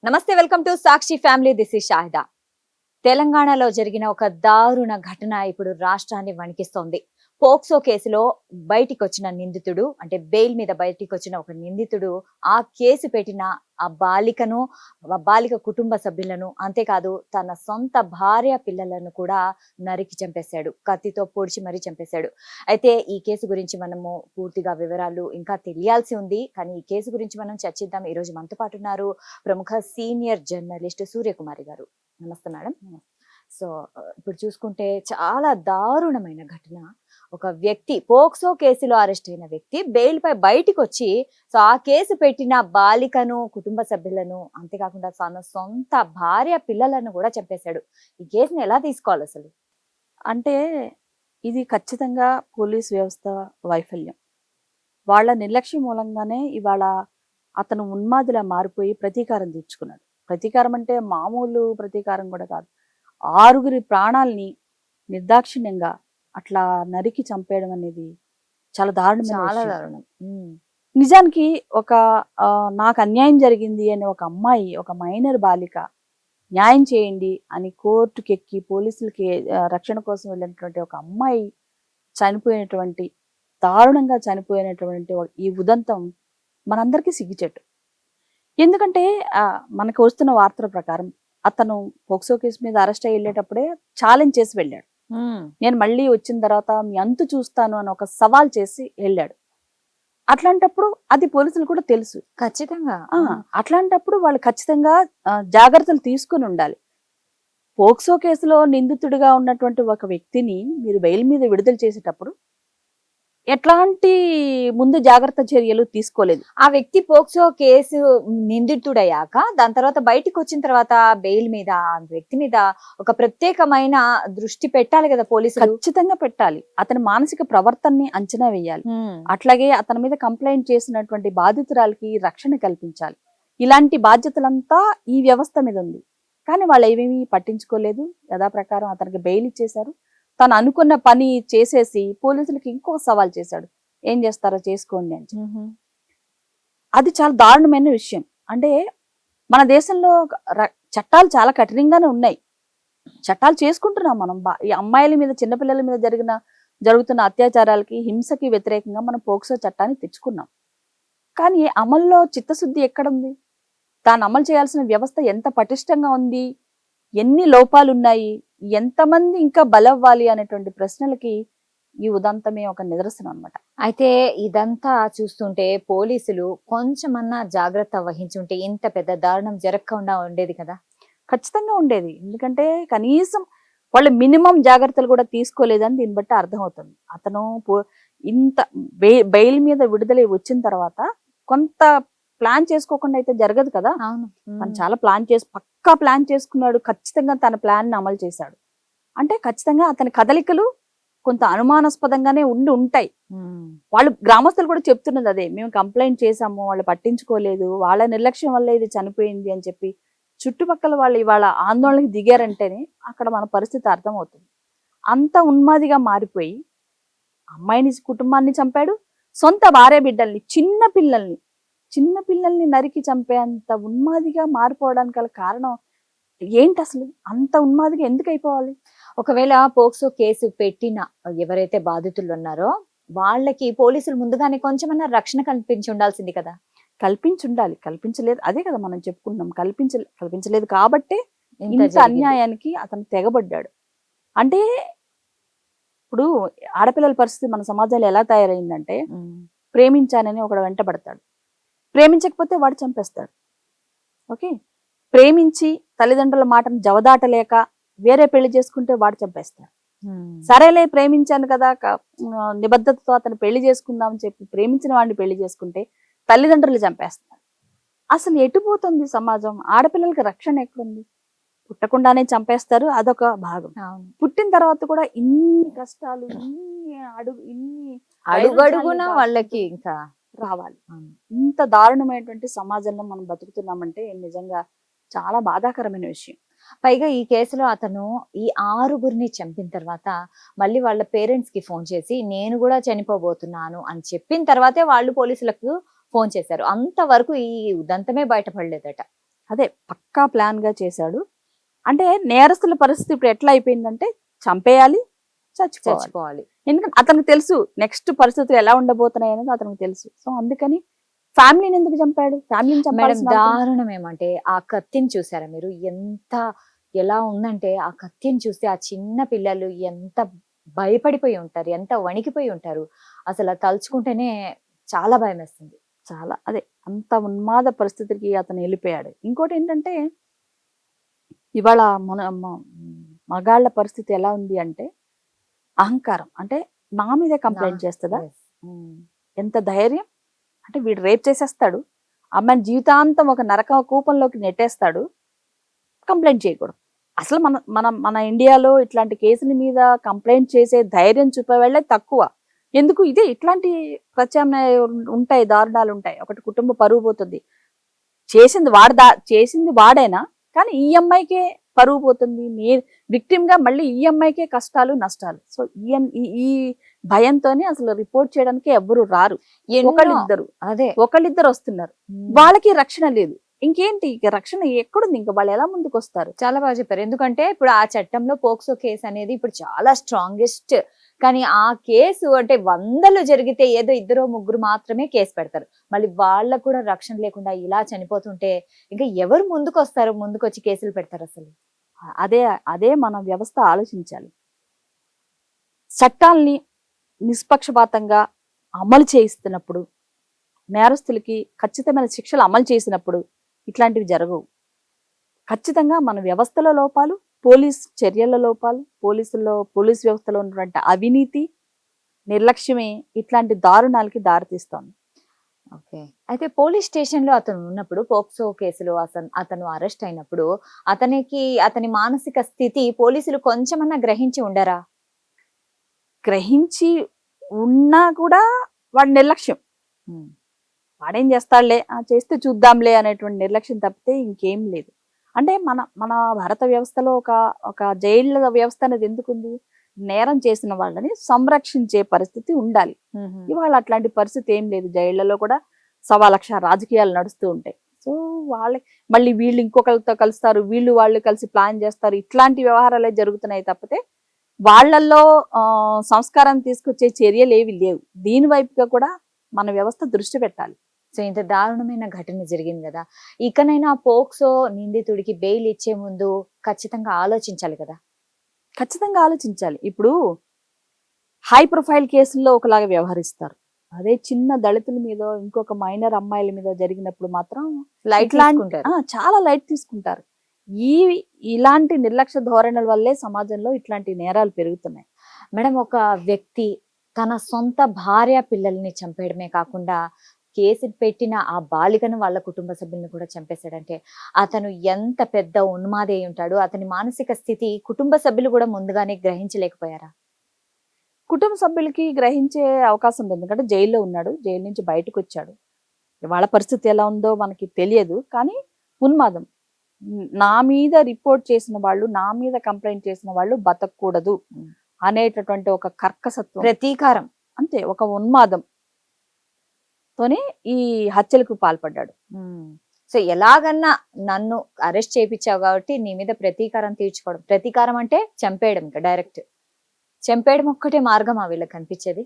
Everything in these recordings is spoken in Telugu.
నమస్తే, welcome to Sakshi family. This is Shahida. తెలంగాణలో జరిగిన ఒక దారుణ ఘటన ఇప్పుడు రాష్ట్రాన్ని వణికిస్తోంది. పోక్సో కేసులో బయటికి వచ్చిన నిందితుడు, అంటే బెయిల్ మీద బయటికి వచ్చిన ఒక నిందితుడు, ఆ కేసు పెట్టిన ఆ బాలికను, ఆ బాలిక కుటుంబ సభ్యులను, అంతేకాదు తన సొంత భార్య పిల్లలను కూడా నరికి చంపేశాడు. కత్తితో పొడిచి మరీ చంపేశాడు. అయితే ఈ కేసు గురించి మనము పూర్తిగా వివరాలు ఇంకా తెలియాల్సి ఉంది. కానీ ఈ కేసు గురించి మనం చర్చిద్దాం. ఈ రోజు మనతో పాటు ఉన్నారు ప్రముఖ సీనియర్ జర్నలిస్ట్ సూర్యకుమారి గారు. నమస్తే మేడం. సో ఇప్పుడు చూసుకుంటే చాలా దారుణమైన ఘటన. ఒక వ్యక్తి పోక్సో కేసులో అరెస్ట్ అయిన వ్యక్తి బెయిల్ పై బయటికి వచ్చి, సో ఆ కేసు పెట్టిన బాలికను, కుటుంబ సభ్యులను, అంతేకాకుండా తన సొంత భార్య పిల్లలను కూడా చంపేశాడు. ఈ కేసుని ఎలా తీసుకోవాలి అసలు? అంటే ఇది ఖచ్చితంగా పోలీస్ వ్యవస్థ వైఫల్యం. వాళ్ళ నిర్లక్ష్యం మూలంగానే ఇవాళ అతను ఉన్మాదిలా మారిపోయి ప్రతీకారం తీర్చుకున్నాడు. ప్రతీకారం అంటే మామూలు ప్రతీకారం కూడా కాదు. 6 ప్రాణాల్ని నిర్దాక్షిణ్యంగా అట్లా నరికి చంపేయడం అనేది చాలా దారుణమైన చాలా విషయం. దారుణం. నిజానికి ఒక నాకు అన్యాయం జరిగింది అని ఒక అమ్మాయి, ఒక మైనర్ బాలిక న్యాయం చేయండి అని కోర్టుకి ఎక్కి పోలీసులకి రక్షణ కోసం వెళ్ళినటువంటి ఒక అమ్మాయి చనిపోయినటువంటి, దారుణంగా చనిపోయినటువంటి ఈ ఉదంతం మనందరికీ సిగ్గుచెట్టు. ఎందుకంటే మనకు వస్తున్న వార్తల ప్రకారం అతను పోక్సో కేసు మీద అరెస్ట్ అయ్యి వెళ్ళేటప్పుడే ఛాలెంజ్ చేసి వెళ్ళాడు. నేను మళ్ళీ వచ్చిన తర్వాత మీ అంతు చూస్తాను అని ఒక సవాల్ చేసి వెళ్ళాడు. అట్లాంటప్పుడు అది పోలీసులు కూడా తెలుసు. ఖచ్చితంగా. అట్లాంటప్పుడు వాళ్ళు ఖచ్చితంగా జాగ్రత్తలు తీసుకుని ఉండాలి. పోక్సో కేసులో నిందితుడిగా ఉన్నటువంటి ఒక వ్యక్తిని మీరు బెయిల్ మీద విడుదల చేసేటప్పుడు ఎట్లాంటి ముందు జాగ్రత్త చర్యలు తీసుకోలేదు. ఆ వ్యక్తి పోక్సో కేసు నిందితుడయ్యాక దాని తర్వాత బయటికి వచ్చిన తర్వాత బెయిల్ మీద ఆ వ్యక్తి మీద ఒక ప్రత్యేకమైన దృష్టి పెట్టాలి కదా పోలీసులు? ఖచ్చితంగా పెట్టాలి. అతని మానసిక ప్రవర్తనని అంచనా వేయాలి. అట్లాగే అతని మీద కంప్లైంట్ చేసినటువంటి బాధితురాలకి రక్షణ కల్పించాలి. ఇలాంటి బాధ్యతలంతా ఈ వ్యవస్థ మీద ఉంది. కానీ వాళ్ళు ఏమేమి పట్టించుకోలేదు. యథాప్రకారం అతనికి బెయిల్ ఇచ్చేశారు. తను అనుకున్న పని చేసేసి పోలీసులకి ఇంకో సవాల్ చేశాడు. ఏం చేస్తారో చేసుకోండి అని. అది చాలా దారుణమైన విషయం. అంటే మన దేశంలో చట్టాలు చాలా కఠినంగానే ఉన్నాయి. చట్టాలు చేసుకుంటున్నాం మనం. ఈ అమ్మాయిల మీద, చిన్నపిల్లల మీద జరుగుతున్న అత్యాచారాలకి, హింసకి వ్యతిరేకంగా మనం పోక్సో చట్టాన్ని తెచ్చుకున్నాం. కానీ అమల్లో చిత్తశుద్ధి ఎక్కడుంది? తాను అమలు చేయాల్సిన వ్యవస్థ ఎంత పటిష్టంగా ఉంది, ఎన్ని లోపాలు ఉన్నాయి, ఎంతమంది ఇంకా బలవ్వాలి అనేటువంటి ప్రశ్నలకి ఈ ఉదంతమే ఒక నిదర్శనం అన్నమాట. అయితే ఇదంతా చూస్తుంటే పోలీసులు కొంచెమన్నా జాగ్రత్త వహించుంటే ఇంత పెద్ద దారుణం జరగకుండా ఉండేది కదా? ఖచ్చితంగా ఉండేది. ఎందుకంటే కనీసం వాళ్ళు మినిమం జాగ్రత్తలు కూడా తీసుకోలేదని దీన్ని బట్టి అర్థమవుతుంది. అతను ఇంత బెయిల్ మీద విడుదల వచ్చిన తర్వాత కొంత ప్లాన్ చేసుకోకుండా అయితే జరగదు కదా. తను చాలా పక్కా ప్లాన్ చేసుకున్నాడు. ఖచ్చితంగా తన ప్లాన్ ని అమలు చేశాడు. అంటే ఖచ్చితంగా అతని కదలికలు కొంత అనుమానాస్పదంగానే ఉంటాయి. వాళ్ళు గ్రామస్తులు కూడా చెప్తున్నది అదే. మేము కంప్లైంట్ చేశాము, వాళ్ళు పట్టించుకోలేదు, వాళ్ళ నిర్లక్ష్యం వల్ల ఇది చనిపోయింది అని చెప్పి చుట్టుపక్కల వాళ్ళు ఇవాళ ఆందోళనకి దిగారంటేనే అక్కడ మన పరిస్థితి అర్థమవుతుంది. అంత ఉన్మాదిగా మారిపోయి అమ్మాయిని, కుటుంబాన్ని చంపాడు. సొంత భార్య బిడ్డల్ని, చిన్న పిల్లల్ని నరికి చంపేంత ఉన్మాదిగా మారిపోవడానికి గల కారణం ఏంటి? అసలు అంత ఉన్మాదిగా ఎందుకు అయిపోవాలి? ఒకవేళ పోక్సో కేసు పెట్టిన ఎవరైతే బాధితులు ఉన్నారో వాళ్ళకి పోలీసులు ముందుగానే కొంచెమన్నా రక్షణ కల్పించి ఉండాల్సింది కదా? కల్పించుండాలి. కల్పించలేదు. అదే కదా మనం చెప్పుకుంటున్నాం. కల్పించలేదు కాబట్టే ఇంత అన్యాయానికి అతను తెగబడ్డాడు. అంటే ఇప్పుడు ఆడపిల్లల పరిస్థితి మన సమాజంలో ఎలా తయారైందంటే, ప్రేమించానని ఒకడు వెంటబడతాడు, ప్రేమించకపోతే వాడు చంపేస్తాడు. ఓకే, ప్రేమించి తల్లిదండ్రుల మాటను జవదాటలేక వేరే పెళ్లి చేసుకుంటే వాడు చంపేస్తాడు. సరేలే ప్రేమించాను కదా, నిబద్ధతతో అతను పెళ్లి చేసుకుందాం అని చెప్పి ప్రేమించిన వాడిని పెళ్లి చేసుకుంటే తల్లిదండ్రులు చంపేస్తారు. అసలు ఎటుపోతుంది సమాజం? ఆడపిల్లలకి రక్షణ ఎక్కడుంది? పుట్టకుండానే చంపేస్తారు. అదొక భాగం. పుట్టిన తర్వాత కూడా ఇన్ని కష్టాలు, ఇన్ని అడుగడుగున వాళ్ళకి ఇంకా రావాలి. ఇంత దారుణమైనటువంటి సమాజంలో మనం బతుకుతున్నామంటే నిజంగా చాలా బాధాకరమైన విషయం. పైగా ఈ కేసులో అతను ఈ 6గురిని చంపిన తర్వాత మళ్ళీ వాళ్ళ పేరెంట్స్ కి ఫోన్ చేసి నేను కూడా చనిపోబోతున్నాను అని చెప్పిన తర్వాతే వాళ్ళు పోలీసులకు ఫోన్ చేశారు. అంతవరకు ఈ ఉదంతమే బయటపడలేదట. అదే పక్కా ప్లాన్ గా చేశాడు. అంటే నేరస్తుల పరిస్థితి ఇప్పుడు ఎట్లా అయిపోయిందంటే చంపేయాలి, చచ్చిపోవాలి. చచ్చిపోవాలి. ఎందుకంటే అతనికి తెలుసు నెక్స్ట్ పరిస్థితులు ఎలా ఉండబోతున్నాయి అనేది అతనికి తెలుసు. సో అందుకని ఫ్యామిలీని ఎందుకు చంపాడు? ఫ్యామిలీని మేడం చంపాల్సిన అవసరం- దారుణం ఏమంటే ఆ కత్తిని చూసారా మీరు? ఎలా ఉందంటే ఆ కత్తిని చూస్తే ఆ చిన్న పిల్లలు ఎంత భయపడిపోయి ఉంటారు, ఎంత వణికిపోయి ఉంటారు. అసలు అది తలుచుకుంటేనే చాలా భయం వేస్తుంది. చాలా అదే అంత ఉన్మాద పరిస్థితికి అతను వెళ్ళిపోయాడు. ఇంకోటి ఏంటంటే ఇవాళ మగాళ్ళ పరిస్థితి ఎలా ఉంది అంటే అహంకారం. అంటే నా మీదే కంప్లైంట్ చేస్తుందా? Yes. ఎంత ధైర్యం! అంటే వీడు రేప్ చేసేస్తాడు, అమ్మాయిని జీవితాంతం ఒక నరక కూపంలోకి నెట్టేస్తాడు, కంప్లైంట్ చేయకూడదు. అసలు మన మన మన ఇండియాలో ఇట్లాంటి కేసుల మీద కంప్లైంట్ చేసే ధైర్యం చూపే వాళ్ళే తక్కువ. ఎందుకు ఇదే ఇట్లాంటి ప్రత్యామ్నాయ ఉంటాయి, దారుణాలు ఉంటాయి. ఒకటి కుటుంబ పరువు పోతుంది, చేసింది వాడైనా కానీ ఈ అమ్మాయికే పరువు పోతుంది, విక్టిమ్ గా మళ్ళీ ఈ అమ్మాయికే కష్టాలు నష్టాలు. సో ఈ భయంతోనే అసలు రిపోర్ట్ చేయడానికి ఎవ్వరు రారు. ఒకళ్ళిద్దరు అదే ఒకళ్ళిద్దరు వస్తున్నారు, వాళ్ళకి రక్షణ లేదు. ఇంకేంటి ఇక రక్షణ ఎక్కడుంది? ఇంకా వాళ్ళు ఎలా ముందుకు వస్తారు? చాలా బాగా చెప్పారు. ఎందుకంటే ఇప్పుడు ఆ చట్టంలో పోక్సో కేసు అనేది ఇప్పుడు చాలా స్ట్రాంగెస్ట్. కానీ ఆ కేసు అంటే 100లు జరిగితే ఏదో 2-3 మాత్రమే కేసు పెడతారు. మళ్ళీ వాళ్ళకు కూడా రక్షణ లేకుండా ఇలా చనిపోతుంటే ఇంకా ఎవరు ముందుకొస్తారు? ముందుకొచ్చి కేసులు పెడతారు అసలు? అదే అదే మన వ్యవస్థ ఆలోచించాలి. చట్టాల్ని నిష్పక్షపాతంగా అమలు చేయిస్తున్నప్పుడు, నేరస్తులకి ఖచ్చితమైన శిక్షలు అమలు చేసినప్పుడు ఇట్లాంటివి జరగవు. ఖచ్చితంగా మన వ్యవస్థల లోపాలు, పోలీస్ చర్యల లోపాలు, పోలీస్ వ్యవస్థలో ఉన్నటువంటి అవినీతి, నిర్లక్ష్యమే ఇట్లాంటి దారుణాలకి దారితీస్తోంది. ఓకే. అయితే పోలీస్ స్టేషన్ లో అతను ఉన్నప్పుడు పోక్సో కేసులో అతను అరెస్ట్ అయినప్పుడు అతని మానసిక స్థితి పోలీసులు కొంచెమన్నా గ్రహించి ఉండరా? గ్రహించి ఉన్నా కూడా వాడి నిర్లక్ష్యం, వాడేం చేస్తాడులే, చేస్తే చూద్దాంలే అనేటువంటి నిర్లక్ష్యం తప్పితే ఇంకేం లేదు. అంటే మన మన భారత వ్యవస్థలో ఒక జైళ్ళ వ్యవస్థ అనేది ఎందుకుంది? నేరం చేసిన వాళ్ళని సంరక్షించే పరిస్థితి ఉండాలి. ఇవాళ అట్లాంటి పరిస్థితి ఏం లేదు. జైళ్లలో కూడా 1,00,000 రాజకీయాలు నడుస్తూ ఉంటాయి. సో మళ్ళీ వీళ్ళు ఇంకొకరితో కలుస్తారు, వాళ్ళు కలిసి ప్లాన్ చేస్తారు, ఇట్లాంటి వ్యవహారాలే జరుగుతున్నాయి తప్పితే వాళ్ళల్లో సంస్కారం తీసుకొచ్చే చర్యలు ఏవి లేవు. దీని వైపుగా కూడా మన వ్యవస్థ దృష్టి పెట్టాలి. సో ఇంత దారుణమైన ఘటన జరిగింది కదా, ఇకనైనా పోక్సో నిందితుడికి బెయిల్ ఇచ్చే ముందు ఖచ్చితంగా ఆలోచించాలి కదా? ఖచ్చితంగా ఆలోచించాలి. ఇప్పుడు హై ప్రొఫైల్ కేసుల్లో ఒకలాగా వ్యవహరిస్తారు, అదే చిన్న దళితుల మీద ఇంకొక మైనర్ అమ్మాయిల మీద జరిగినప్పుడు మాత్రం చాలా లైట్ తీసుకుంటారు. ఇలాంటి నిర్లక్ష్య ధోరణుల వల్లే సమాజంలో ఇట్లాంటి నేరాలు పెరుగుతున్నాయి. మేడం, ఒక వ్యక్తి తన సొంత భార్య పిల్లల్ని చంపేయడమే కాకుండా కేసు పెట్టిన ఆ బాలికను వాళ్ళ కుటుంబ సభ్యులను కూడా చంపేశాడంటే అతను ఎంత పెద్ద ఉన్మాది అయి ఉంటాడు. అతని మానసిక స్థితి కుటుంబ సభ్యులు కూడా ముందుగానే గ్రహించలేకపోయారా? కుటుంబ సభ్యులకి గ్రహించే అవకాశం ఉంది, ఎందుకంటే జైల్లో ఉన్నాడు, జైలు నుంచి బయటకు వచ్చాడు. వాళ్ళ పరిస్థితి ఎలా ఉందో మనకి తెలియదు. కానీ ఉన్మాదం, నా మీద రిపోర్ట్ చేసిన వాళ్ళు, నా మీద కంప్లైంట్ చేసిన వాళ్ళు బతకూడదు అనేటటువంటి ఒక కర్కసత్వం, ప్రతీకారం, అంతే ఒక ఉన్మాదం తోనే ఈ హత్యలకు పాల్పడ్డాడు. సో ఎలాగన్నా నన్ను అరెస్ట్ చేయించావు కాబట్టి నీ మీద ప్రతీకారం తీర్చుకోవడం. ప్రతీకారం అంటే చంపేయడం, ఇంకా డైరెక్ట్ చంపేయడం ఒక్కటే మార్గం ఆ వీళ్ళకి కనిపించేది.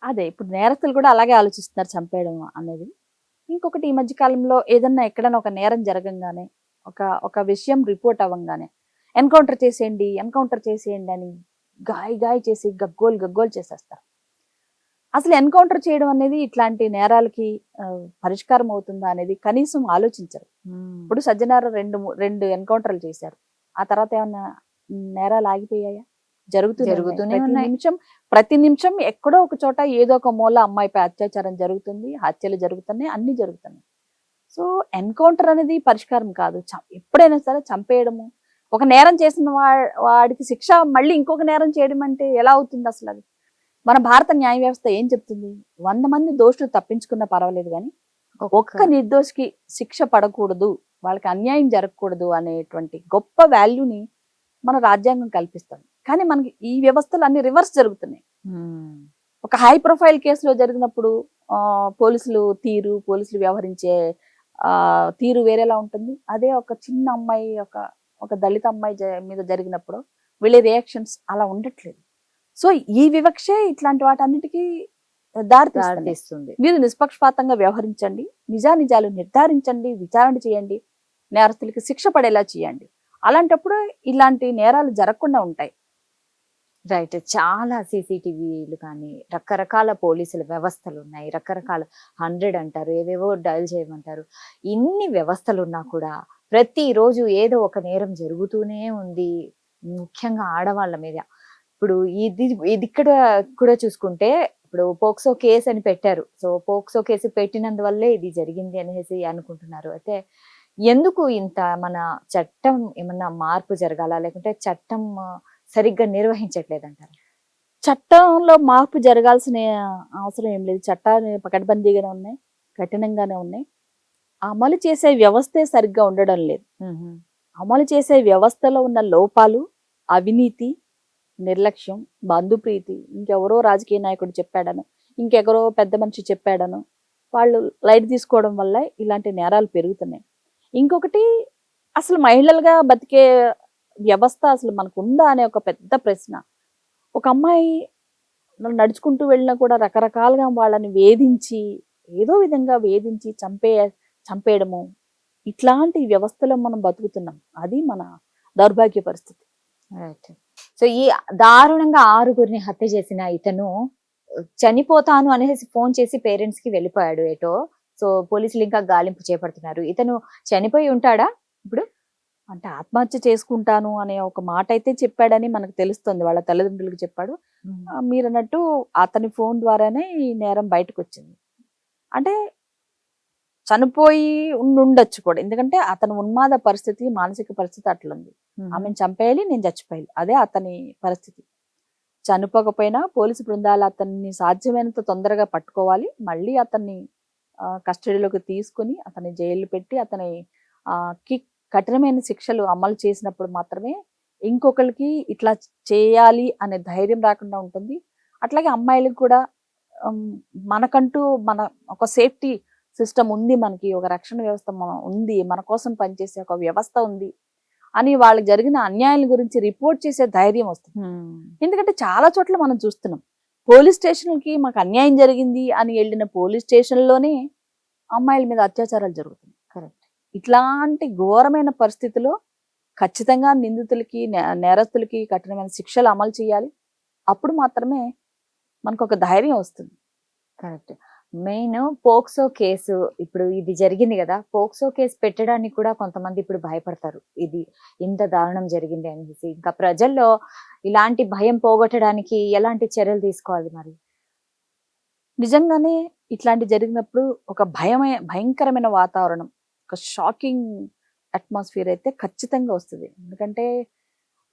అదే ఇప్పుడు నేరస్తులు కూడా అలాగే ఆలోచిస్తున్నారు, చంపేయడం అనేది. ఇంకొకటి, ఈ మధ్య కాలంలో ఏదన్నా ఎక్కడైనా ఒక నేరం జరగంగానే, ఒక విషయం రిపోర్ట్ అవ్వగానే ఎన్కౌంటర్ చేసేయండి అని గాయ చేసి గగ్గోలు చేసేస్తారు. అసలు ఎన్కౌంటర్ చేయడం అనేది ఇట్లాంటి నేరాలకి పరిష్కారం అవుతుందా అనేది కనీసం ఆలోచించరు. ఇప్పుడు సజ్జనారు రెండు ఎన్కౌంటర్లు చేశారు, ఆ తర్వాత ఏమన్నా నేరాలు ఆగిపోయాయా? జరుగుతూనే ప్రతి నిమిషం ఎక్కడో ఒక చోట ఏదో ఒక మూల అమ్మాయిపై అత్యాచారం జరుగుతుంది, హత్యలు జరుగుతున్నాయి, అన్ని జరుగుతున్నాయి. సో ఎన్కౌంటర్ అనేది పరిష్కారం కాదు. ఎప్పుడైనా సరే చంపేయడము, ఒక నేరం చేసిన వాడికి శిక్ష మళ్ళీ ఇంకొక నేరం చేయడం అంటే ఎలా అవుతుంది అసలు? అది మన భారత న్యాయ వ్యవస్థ ఏం చెప్తుంది? 100 మంది దోషులు తప్పించుకున్నా పర్వాలేదు కానీ ఒక్క నిర్దోషికి శిక్ష పడకూడదు, వాళ్ళకి అన్యాయం జరగకూడదు అనేటువంటి గొప్ప వాల్యూని మన రాజ్యాంగం కల్పిస్తుంది. కానీ మనకి ఈ వ్యవస్థలు అన్ని రివర్స్ జరుగుతున్నాయి. ఒక హై ప్రొఫైల్ కేసులో జరిగినప్పుడు పోలీసులు వ్యవహరించే తీరు వేరేలా ఉంటుంది. అదే ఒక చిన్న అమ్మాయి, ఒక ఒక దళిత అమ్మాయి మీద జరిగినప్పుడు వీళ్ళ రియాక్షన్స్ అలా ఉండట్లేదు. సో ఈ వివక్షే ఇట్లాంటి వాటన్నిటికీ దారితీస్తుంది. దారితీస్తుంది. మీరు నిష్పక్షపాతంగా వ్యవహరించండి, నిజానిజాలు నిర్ధారించండి, విచారణ చేయండి, నేరస్తులకి శిక్ష పడేలా చేయండి. అలాంటప్పుడు ఇలాంటి నేరాలు జరగకుండా ఉంటాయి. రైట్. చాలా సీసీటీవీలు కానీ, రకరకాల పోలీసుల వ్యవస్థలు ఉన్నాయి. రకరకాల 100 అంటారు, ఏవేవో డయల్ చేయమంటారు. ఇన్ని వ్యవస్థలున్నా కూడా ప్రతిరోజు ఏదో ఒక నేరం జరుగుతూనే ఉంది. ముఖ్యంగా ఆడవాళ్ళ మీద. ఇప్పుడు ఇది ఇది ఇక్కడ కూడా చూసుకుంటే ఇప్పుడు పోక్సో కేసు అని పెట్టారు. సో పోక్సో కేసు పెట్టినందువల్లే ఇది జరిగింది అనేసి అనుకుంటున్నారు. అయితే ఎందుకు ఇంత మన చట్టం ఏమన్నా మార్పు జరగాలా? లేకుంటే చట్టం సరిగ్గా నిర్వహించట్లేదంటారా? చట్టంలో మార్పు జరగాల్సిన అవసరం ఏం లేదు. చట్టాలు పకడ్బందీగానే ఉన్నాయి, కఠినంగానే ఉన్నాయి. అమలు చేసే వ్యవస్థే సరిగ్గా ఉండడం లేదు. అమలు చేసే వ్యవస్థలో ఉన్న లోపాలు, అవినీతి, నిర్లక్ష్యం, బంధుప్రీతి, ఇంకెవరో రాజకీయ నాయకుడు చెప్పాడను, ఇంకెవరో పెద్ద మనిషి చెప్పాడను వాళ్ళు లైట్ తీసుకోవడం వల్ల ఇలాంటి నేరాలు పెరుగుతున్నాయి. ఇంకొకటి, అసలు మహిళలుగా బతికే వ్యవస్థ అసలు మనకు ఉందా అనే ఒక పెద్ద ప్రశ్న. ఒక అమ్మాయి నడుచుకుంటూ వెళ్ళినా కూడా రకరకాలుగా వాళ్ళని వేధించి, ఏదో విధంగా వేధించి చంపేయడము, ఇట్లాంటి వ్యవస్థలో మనం బతుకుతున్నాం. అది మన దౌర్భాగ్య పరిస్థితి. రైట్. సో ఈ దారుణంగా 6గురిని హత్య చేసిన ఇతను చనిపోతాను అనేసి ఫోన్ చేసి పేరెంట్స్ కి వెళ్ళిపోయాడు ఏటో. సో పోలీసులు ఇంకా గాలింపు చేపడుతున్నారు. ఇతను చనిపోయి ఉంటాడా ఇప్పుడు? అంటే ఆత్మహత్య చేసుకుంటాను అనే ఒక మాట అయితే చెప్పాడని మనకు తెలుస్తుంది. వాళ్ళ తల్లిదండ్రులకు చెప్పాడు. మీరు అన్నట్టు అతని ఫోన్ ద్వారానే ఈ నేరం బయటకు వచ్చింది. అంటే చనిపోయి ఉండొచ్చు కూడా. ఎందుకంటే అతను ఉన్మాద పరిస్థితి, మానసిక పరిస్థితి అట్లుంది. ఆమెను చంపేయాలి, నేను చచ్చిపోయాలి, అదే అతని పరిస్థితి. చనిపోకపోయినా పోలీసు బృందాలు అతన్ని సాధ్యమైనంత తొందరగా పట్టుకోవాలి, మళ్ళీ అతన్ని కస్టడీలోకి తీసుకుని అతన్ని జైలు పెట్టి అతనికి కఠినమైన శిక్షలు అమలు చేసినప్పుడు మాత్రమే ఇంకొకరికి ఇట్లా చేయాలి అనే ధైర్యం రాకుండా ఉంటుంది. అట్లాగే అమ్మాయిలకు కూడా మనకంటూ మన ఒక సేఫ్టీ సిస్టమ్ ఉంది, మనకి ఒక రక్షణ వ్యవస్థ ఉంది, మన కోసం పనిచేసే ఒక వ్యవస్థ ఉంది అని వాళ్ళకి జరిగిన అన్యాయాల గురించి రిపోర్ట్ చేసే ధైర్యం వస్తుంది. ఎందుకంటే చాలా చోట్ల మనం చూస్తున్నాం, పోలీస్ స్టేషన్కి మాకు అన్యాయం జరిగింది అని వెళ్ళిన పోలీస్ స్టేషన్లోనే అమ్మాయిల మీద అత్యాచారాలు జరుగుతున్నాయి. కరెక్ట్. ఇట్లాంటి ఘోరమైన పరిస్థితిలో ఖచ్చితంగా నిందితులకి, నేరస్తులకి కఠినమైన శిక్షలు అమలు చేయాలి. అప్పుడు మాత్రమే మనకు ఒక ధైర్యం వస్తుంది. కరెక్ట్. మెయిన్ పోక్సో కేసు ఇప్పుడు ఇది జరిగింది కదా, పోక్సో కేసు పెట్టడానికి కూడా కొంతమంది ఇప్పుడు భయపడతారు. ఇది ఇంత దారుణం జరిగింది అనేసి. ఇంకా ప్రజల్లో ఇలాంటి భయం పోగొట్టడానికి ఎలాంటి చర్యలు తీసుకోవాలి మరి? నిజంగానే ఇట్లాంటి జరిగినప్పుడు ఒక భయంకరమైన వాతావరణం, ఒక షాకింగ్ అట్మాస్ఫియర్ అయితే ఖచ్చితంగా వస్తుంది. ఎందుకంటే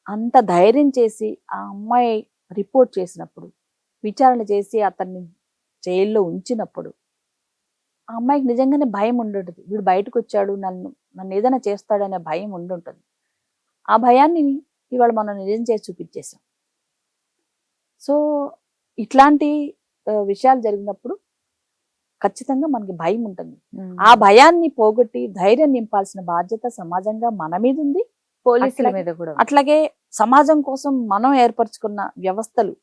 అంత ధైర్యం చేసి ఆ అమ్మాయి రిపోర్ట్ చేసినప్పుడు, విచారణ చేసి అతన్ని జైల్లో ఉంచినప్పుడు ఆ అమ్మాయికి నిజంగానే భయం ఉండుంటుంది. వీడు బయటకు వచ్చాడు, నన్ను ఏదైనా చేస్తాడనే భయం ఉండుంటుంది. ఆ భయాన్ని ఇవాళ మనం నిజం చేసి చూపించేసాం. సో ఇట్లాంటి విషయాలు జరిగినప్పుడు ఖచ్చితంగా మనకి భయం ఉంటుంది. ఆ భయాన్ని పోగొట్టి ధైర్యం నింపాల్సిన బాధ్యత సమాజంగా మన మీద ఉంది, పోలీసుల మీద కూడా. అట్లాగే సమాజం కోసం మనం ఏర్పరచుకున్న వ్యవస్థలు,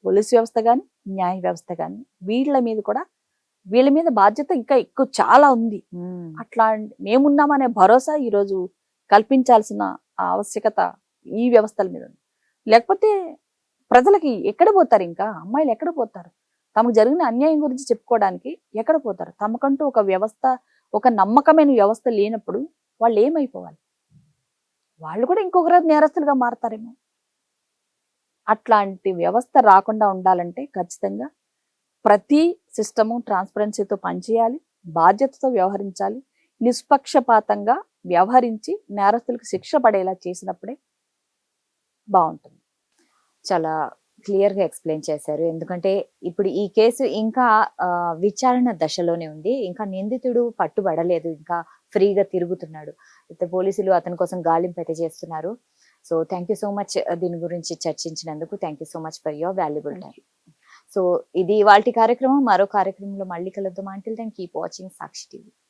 పోలీస్ వ్యవస్థ కానీ, న్యాయ వ్యవస్థ కానీ, వీళ్ళ మీద బాధ్యత ఇంకా ఎక్కువ చాలా ఉంది. అట్లా మేమున్నామనే భరోసా ఈరోజు కల్పించాల్సిన ఆవశ్యకత ఈ వ్యవస్థల మీద ఉంది. లేకపోతే ప్రజలకి ఎక్కడ పోతారు? ఇంకా అమ్మాయిలు ఎక్కడ పోతారు? తమకు జరిగిన అన్యాయం గురించి చెప్పుకోవడానికి ఎక్కడ పోతారు? తమకంటూ ఒక వ్యవస్థ, ఒక నమ్మకమైన వ్యవస్థ లేనప్పుడు వాళ్ళు ఏమైపోవాలి? వాళ్ళు కూడా ఇంకొకరు నేరస్తులుగా మారతారేమో. అట్లాంటి వ్యవస్థ రాకుండా ఉండాలంటే ఖచ్చితంగా ప్రతి సిస్టము ట్రాన్స్పరెన్సీతో పనిచేయాలి, బాధ్యతతో వ్యవహరించాలి, నిష్పక్షపాతంగా వ్యవహరించి నేరస్తులకు శిక్ష పడేలా చేసినప్పుడే బాగుంటుంది. చాలా క్లియర్ గా ఎక్స్ప్లెయిన్ చేశారు. ఎందుకంటే ఇప్పుడు ఈ కేసు ఇంకా విచారణ దశలోనే ఉంది. ఇంకా నిందితుడు పట్టుబడలేదు, ఇంకా ఫ్రీగా తిరుగుతున్నాడు. అయితే పోలీసులు అతని కోసం గాలింపు అయితే చేస్తున్నారు. So thank you so much దీని గురించి చర్చించినందుకు. Thank you so much for your valuable time. So ఇది ఇవాల్టి కార్యక్రమం. మరో కార్యక్రమంలో మళ్ళీ కలుద్దాం. Until then keep watching Sakshi TV.